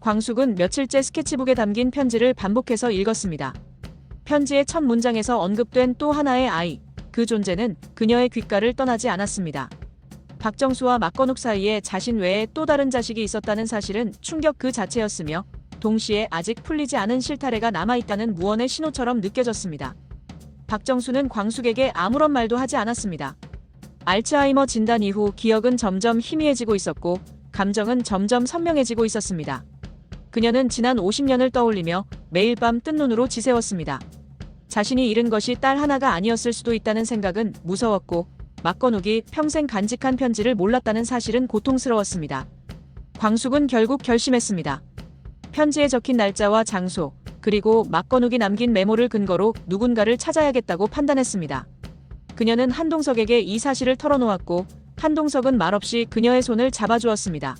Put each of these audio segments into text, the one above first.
광숙은 며칠째 스케치북에 담긴 편지를 반복해서 읽었습니다. 편지의 첫 문장에서 언급된 또 하나의 아이, 그 존재는 그녀의 귓가를 떠나지 않았습니다. 박정수와 막건욱 사이에 자신 외에 또 다른 자식이 있었다는 사실은 충격 그 자체였으며 동시에 아직 풀리지 않은 실타래가 남아있다는 무언의 신호처럼 느껴졌습니다. 박정수는 광숙에게 아무런 말도 하지 않았습니다. 알츠하이머 진단 이후 기억은 점점 희미해지고 있었고 감정은 점점 선명해지고 있었습니다. 그녀는 지난 50년을 떠올리며 매일 밤 뜬 눈으로 지새웠습니다. 자신이 잃은 것이 딸 하나가 아니었을 수도 있다는 생각은 무서웠고 막건욱이 평생 간직한 편지를 몰랐다는 사실은 고통스러웠습니다. 광숙은 결국 결심했습니다. 편지에 적힌 날짜와 장소, 그리고 막건욱이 남긴 메모를 근거로 누군가를 찾아야겠다고 판단했습니다. 그녀는 한동석에게 이 사실을 털어놓았고 한동석은 말없이 그녀의 손을 잡아주었습니다.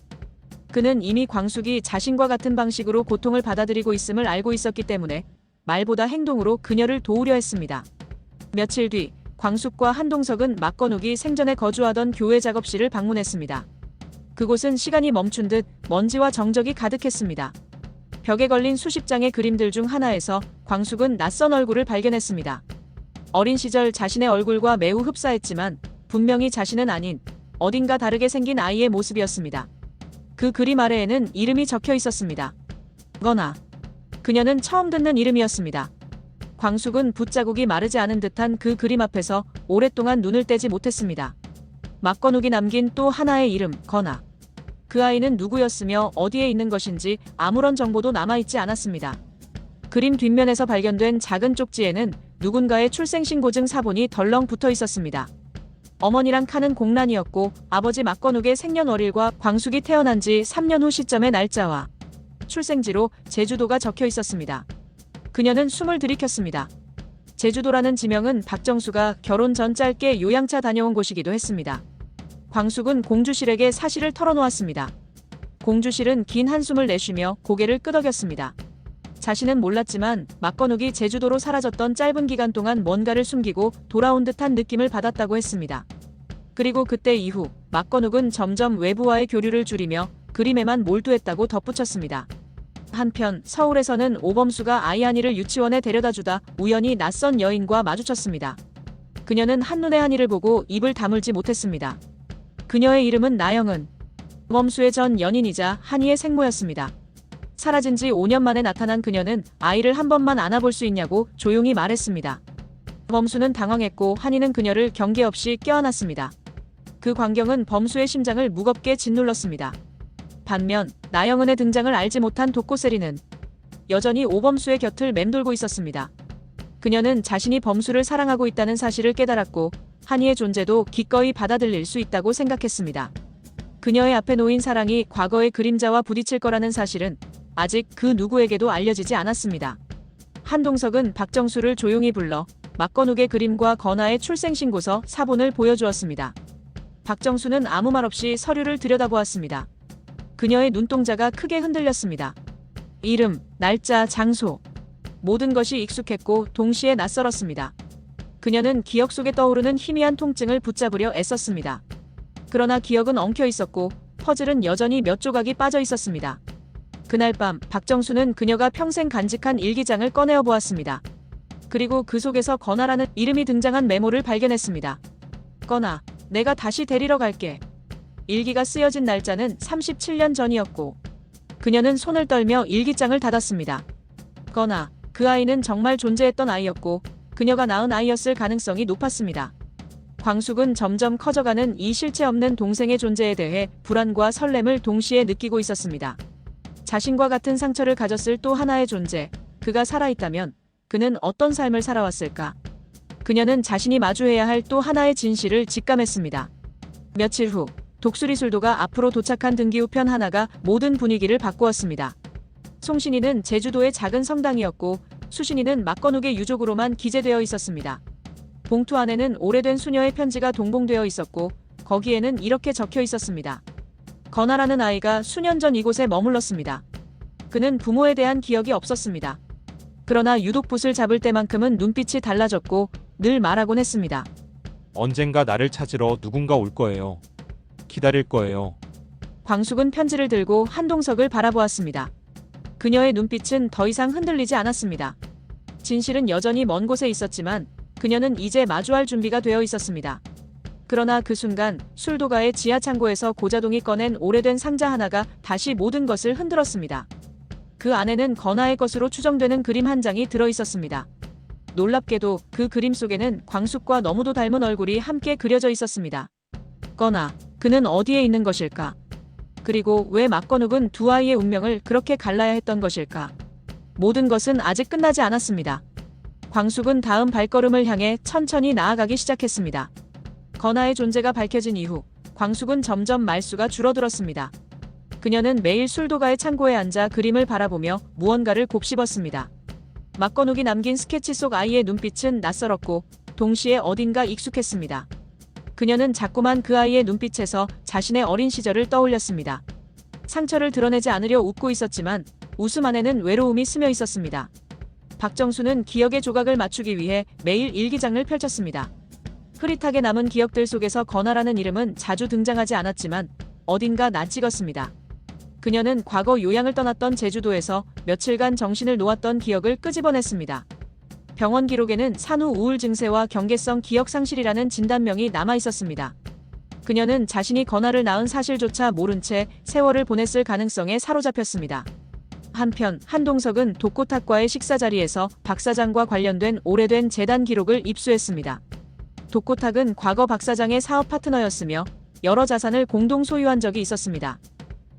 그는 이미 광숙이 자신과 같은 방식으로 고통을 받아들이고 있음을 알고 있었기 때문에 말보다 행동으로 그녀를 도우려 했습니다. 며칠 뒤 광숙과 한동석은 막건욱이 생전에 거주하던 교회 작업실을 방문했습니다. 그곳은 시간이 멈춘 듯 먼지와 정적이 가득했습니다. 벽에 걸린 수십 장의 그림들 중 하나에서 광숙은 낯선 얼굴을 발견했습니다. 어린 시절 자신의 얼굴과 매우 흡사했지만 분명히 자신은 아닌 어딘가 다르게 생긴 아이의 모습이었습니다. 그 그림 아래에는 이름이 적혀 있었습니다. 거나. 그녀는 처음 듣는 이름이었습니다. 광숙은 붓자국이 마르지 않은 듯한 그 그림 앞에서 오랫동안 눈을 떼지 못했습니다. 막건욱이 남긴 또 하나의 이름, 거나. 그 아이는 누구였으며 어디에 있는 것인지 아무런 정보도 남아있지 않았습니다. 그림 뒷면에서 발견된 작은 쪽지에는 누군가의 출생신고증 사본이 덜렁 붙어 있었습니다. 어머니랑 카는 공란이었고 아버지 막건욱의 생년월일과 광숙이 태어난 지 3년 후 시점의 날짜와 출생지로 제주도가 적혀 있었습니다. 그녀는 숨을 들이켰습니다. 제주도라는 지명은 박정수가 결혼 전 짧게 요양차 다녀온 곳이기도 했습니다. 광숙은 공주실에게 사실을 털어놓았습니다. 공주실은 긴 한숨을 내쉬며 고개를 끄덕였습니다. 자신은 몰랐지만 막건욱이 제주도로 사라졌던 짧은 기간 동안 뭔가를 숨기고 돌아온 듯한 느낌을 받았다고 했습니다. 그리고 그때 이후 막건욱은 점점 외부와의 교류를 줄이며 그림에만 몰두했다고 덧붙였습니다. 한편 서울에서는 오범수가 아이 한이를 유치원에 데려다주다 우연히 낯선 여인과 마주쳤습니다. 그녀는 한눈에 한이를 보고 입을 다물지 못했습니다. 그녀의 이름은 나영은. 오범수의 전 연인이자 한이의 생모였습니다. 사라진 지 5년 만에 나타난 그녀는 아이를 한 번만 안아볼 수 있냐고 조용히 말했습니다. 범수는 당황했고 한이는 그녀를 경계 없이 껴안았습니다. 그 광경은 범수의 심장을 무겁게 짓눌렀습니다. 반면 나영은의 등장을 알지 못한 독고세리는 여전히 오범수의 곁을 맴돌고 있었습니다. 그녀는 자신이 범수를 사랑하고 있다는 사실을 깨달았고 한이의 존재도 기꺼이 받아들일 수 있다고 생각했습니다. 그녀의 앞에 놓인 사랑이 과거의 그림자와 부딪힐 거라는 사실은 아직 그 누구에게도 알려지지 않았습니다. 한동석은 박정수를 조용히 불러 막건욱의 그림과 건아의 출생신고서 사본을 보여주었습니다. 박정수는 아무 말 없이 서류를 들여다보았습니다. 그녀의 눈동자가 크게 흔들렸습니다. 이름, 날짜, 장소. 모든 것이 익숙했고 동시에 낯설었습니다. 그녀는 기억 속에 떠오르는 희미한 통증을 붙잡으려 애썼습니다. 그러나 기억은 엉켜 있었고 퍼즐은 여전히 몇 조각이 빠져 있었습니다. 그날 밤 박정수는 그녀가 평생 간직한 일기장을 꺼내어 보았습니다. 그리고 그 속에서 건아라는 이름이 등장한 메모를 발견했습니다. 건아, 내가 다시 데리러 갈게. 일기가 쓰여진 날짜는 37년 전이었고 그녀는 손을 떨며 일기장을 닫았습니다. 건아, 그 아이는 정말 존재했던 아이였고 그녀가 낳은 아이였을 가능성이 높았습니다. 광숙은 점점 커져가는 이 실체 없는 동생의 존재에 대해 불안과 설렘을 동시에 느끼고 있었습니다. 자신과 같은 상처를 가졌을 또 하나의 존재, 그가 살아있다면 그는 어떤 삶을 살아왔을까? 그녀는 자신이 마주해야 할 또 하나의 진실을 직감했습니다. 며칠 후 독수리술도가 앞으로 도착한 등기우편 하나가 모든 분위기를 바꾸었습니다. 송신이는 제주도의 작은 성당이었고 수신이는 막건욱의 유족으로만 기재되어 있었습니다. 봉투 안에는 오래된 수녀의 편지가 동봉되어 있었고 거기에는 이렇게 적혀 있었습니다. 건아라는 아이가 수년 전 이곳에 머물렀습니다. 그는 부모에 대한 기억이 없었습니다. 그러나 유독 붓을 잡을 때만큼은 눈빛이 달라졌고 늘 말하곤 했습니다. 언젠가 나를 찾으러 누군가 올 거예요. 기다릴 거예요. 광숙은 편지를 들고 한동석을 바라보았습니다. 그녀의 눈빛은 더 이상 흔들리지 않았습니다. 진실은 여전히 먼 곳에 있었지만 그녀는 이제 마주할 준비가 되어 있었습니다. 그러나 그 순간 술도가의 지하 창고에서 고자동이 꺼낸 오래된 상자 하나가 다시 모든 것을 흔들었습니다. 그 안에는 건아의 것으로 추정되는 그림 한 장이 들어 있었습니다. 놀랍게도 그 그림 속에는 광숙과 너무도 닮은 얼굴이 함께 그려져 있었습니다. 건아, 그는 어디에 있는 것일까? 그리고 왜 막건욱은 두 아이의 운명을 그렇게 갈라야 했던 것일까? 모든 것은 아직 끝나지 않았습니다. 광숙은 다음 발걸음을 향해 천천히 나아가기 시작했습니다. 건아의 존재가 밝혀진 이후 광숙은 점점 말수가 줄어들었습니다. 그녀는 매일 술도가의 창고에 앉아 그림을 바라보며 무언가를 곱씹었습니다. 막건욱이 남긴 스케치 속 아이의 눈빛은 낯설었고 동시에 어딘가 익숙했습니다. 그녀는 자꾸만 그 아이의 눈빛에서 자신의 어린 시절을 떠올렸습니다. 상처를 드러내지 않으려 웃고 있었지만 웃음 안에는 외로움이 스며 있었습니다. 박정수는 기억의 조각을 맞추기 위해 매일 일기장을 펼쳤습니다. 흐릿하게 남은 기억들 속에서 건아라는 이름은 자주 등장하지 않았지만 어딘가 낯익었습니다. 그녀는 과거 요양을 떠났던 제주도에서 며칠간 정신을 놓았던 기억을 끄집어냈습니다. 병원 기록에는 산후 우울 증세와 경계성 기억 상실이라는 진단명이 남아 있었습니다. 그녀는 자신이 건아를 낳은 사실조차 모른 채 세월을 보냈을 가능성에 사로잡혔습니다. 한편 한동석은 독고탁과의 식사 자리에서 박 사장과 관련된 오래된 재단 기록을 입수했습니다. 독고탁은 과거 박 사장의 사업 파트너였으며 여러 자산을 공동 소유한 적이 있었습니다.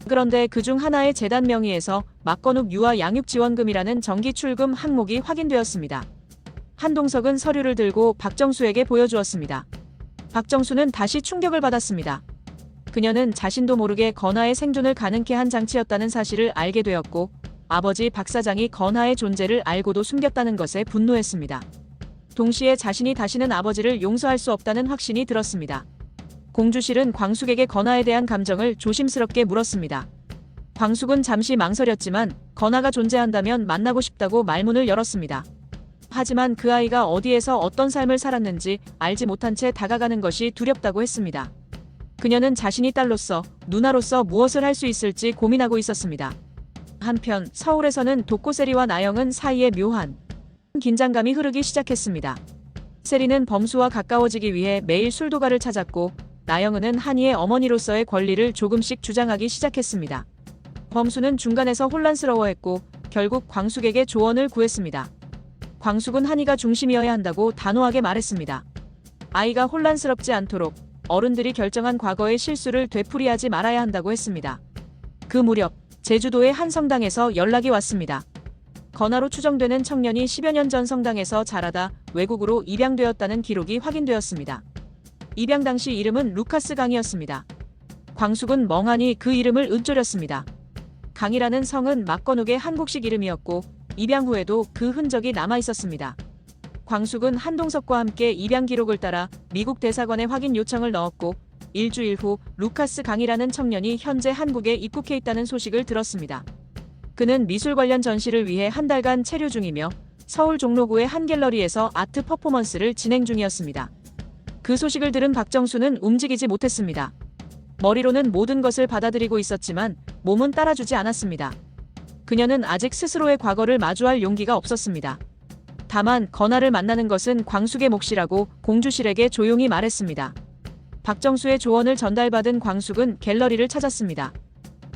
그런데 그중 하나의 재단 명의에서 막건욱 유아 양육지원금이라는 정기출금 항목이 확인되었습니다. 한동석은 서류를 들고 박정수에게 보여주었습니다. 박정수는 다시 충격을 받았습니다. 그녀는 자신도 모르게 건아의 생존을 가능케 한 장치였다는 사실을 알게 되었고 아버지 박 사장이 건아의 존재를 알고도 숨겼다는 것에 분노했습니다. 동시에 자신이 다시는 아버지를 용서할 수 없다는 확신이 들었습니다. 공주실은 광숙에게 건아에 대한 감정을 조심스럽게 물었습니다. 광숙은 잠시 망설였지만 건아가 존재한다면 만나고 싶다고 말문을 열었습니다. 하지만 그 아이가 어디에서 어떤 삶을 살았는지 알지 못한 채 다가가는 것이 두렵다고 했습니다. 그녀는 자신이 딸로서, 누나로서 무엇을 할 수 있을지 고민하고 있었습니다. 한편 서울에서는 독고세리와 나영은 사이에 묘한 긴장감이 흐르기 시작했습니다. 세리는 범수와 가까워지기 위해 매일 술도가를 찾았고 나영은은 한이의 어머니로서의 권리를 조금씩 주장하기 시작했습니다. 범수는 중간에서 혼란스러워했고 결국 광숙에게 조언을 구했습니다. 광숙은 한이가 중심이어야 한다고 단호하게 말했습니다. 아이가 혼란스럽지 않도록 어른들이 결정한 과거의 실수를 되풀이하지 말아야 한다고 했습니다. 그 무렵 제주도의 한 성당에서 연락이 왔습니다. 건아로 추정되는 청년이 10여 년 전 성당에서 자라다 외국으로 입양되었다는 기록이 확인되었습니다. 입양 당시 이름은 루카스 강이었습니다. 광숙은 멍하니 그 이름을 읊조렸습니다. 강이라는 성은 막건욱의 한국식 이름이었고 입양 후에도 그 흔적이 남아 있었습니다. 광숙은 한동석과 함께 입양 기록을 따라 미국 대사관에 확인 요청을 넣었고 일주일 후 루카스 강이라는 청년이 현재 한국에 입국해 있다는 소식을 들었습니다. 그는 미술 관련 전시를 위해 한 달간 체류 중이며 서울 종로구의 한 갤러리에서 아트 퍼포먼스를 진행 중이었습니다. 그 소식을 들은 박정수는 움직이지 못했습니다. 머리로는 모든 것을 받아들이고 있었지만 몸은 따라주지 않았습니다. 그녀는 아직 스스로의 과거를 마주할 용기가 없었습니다. 다만 건아를 만나는 것은 광숙의 몫이라고 공주실에게 조용히 말했습니다. 박정수의 조언을 전달받은 광숙은 갤러리를 찾았습니다.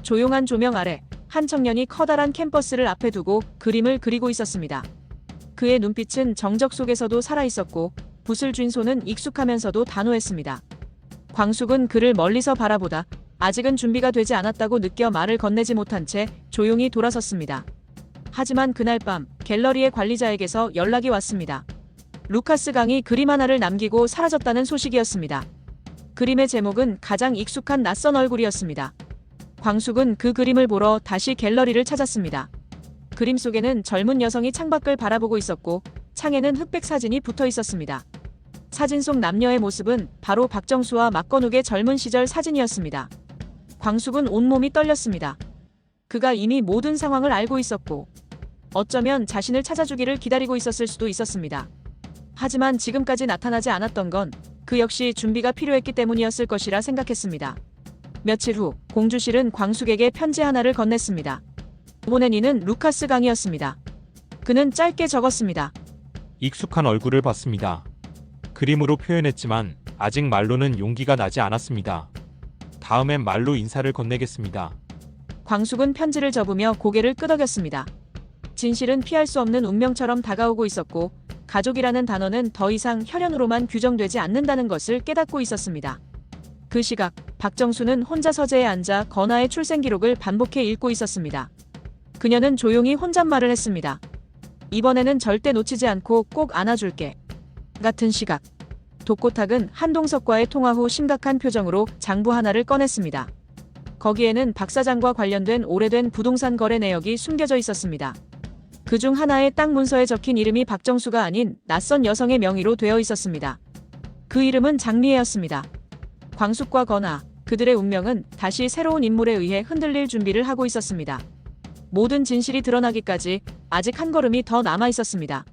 조용한 조명 아래 한 청년이 커다란 캔버스를 앞에 두고 그림을 그리고 있었습니다. 그의 눈빛은 정적 속에서도 살아있었고 붓을 쥔 손은 익숙하면서도 단호했습니다. 광숙은 그를 멀리서 바라보다 아직은 준비가 되지 않았다고 느껴 말을 건네지 못한 채 조용히 돌아섰습니다. 하지만 그날 밤 갤러리의 관리자에게서 연락이 왔습니다. 루카스 강이 그림 하나를 남기고 사라졌다는 소식이었습니다. 그림의 제목은 가장 익숙한 낯선 얼굴이었습니다. 광숙은 그 그림을 보러 다시 갤러리를 찾았습니다. 그림 속에는 젊은 여성이 창밖을 바라보고 있었고 창에는 흑백 사진이 붙어 있었습니다. 사진 속 남녀의 모습은 바로 박정수와 막건욱의 젊은 시절 사진이었습니다. 광숙은 온몸이 떨렸습니다. 그가 이미 모든 상황을 알고 있었고 어쩌면 자신을 찾아주기를 기다리고 있었을 수도 있었습니다. 하지만 지금까지 나타나지 않았던 건 그 역시 준비가 필요했기 때문이었을 것이라 생각했습니다. 며칠 후 공주실은 광숙에게 편지 하나를 건넸습니다. 이번엔 이는 루카스 강이었습니다. 그는 짧게 적었습니다. 익숙한 얼굴을 봤습니다. 그림으로 표현했지만 아직 말로는 용기가 나지 않았습니다. 다음엔 말로 인사를 건네겠습니다. 광숙은 편지를 접으며 고개를 끄덕였습니다. 진실은 피할 수 없는 운명처럼 다가오고 있었고 가족이라는 단어는 더 이상 혈연으로만 규정되지 않는다는 것을 깨닫고 있었습니다. 그 시각 박정수는 혼자 서재에 앉아 건아의 출생 기록을 반복해 읽고 있었습니다. 그녀는 조용히 혼잣말을 했습니다. 이번에는 절대 놓치지 않고 꼭 안아줄게. 같은 시각 독고탁은 한동석과의 통화 후 심각한 표정으로 장부 하나를 꺼냈습니다. 거기에는 박 사장과 관련된 오래된 부동산 거래 내역이 숨겨져 있었습니다. 그중 하나의 땅 문서에 적힌 이름이 박정수가 아닌 낯선 여성의 명의로 되어 있었습니다. 그 이름은 장미애였습니다. 광숙과 건아, 그들의 운명은 다시 새로운 인물에 의해 흔들릴 준비를 하고 있었습니다. 모든 진실이 드러나기까지 아직 한 걸음이 더 남아 있었습니다.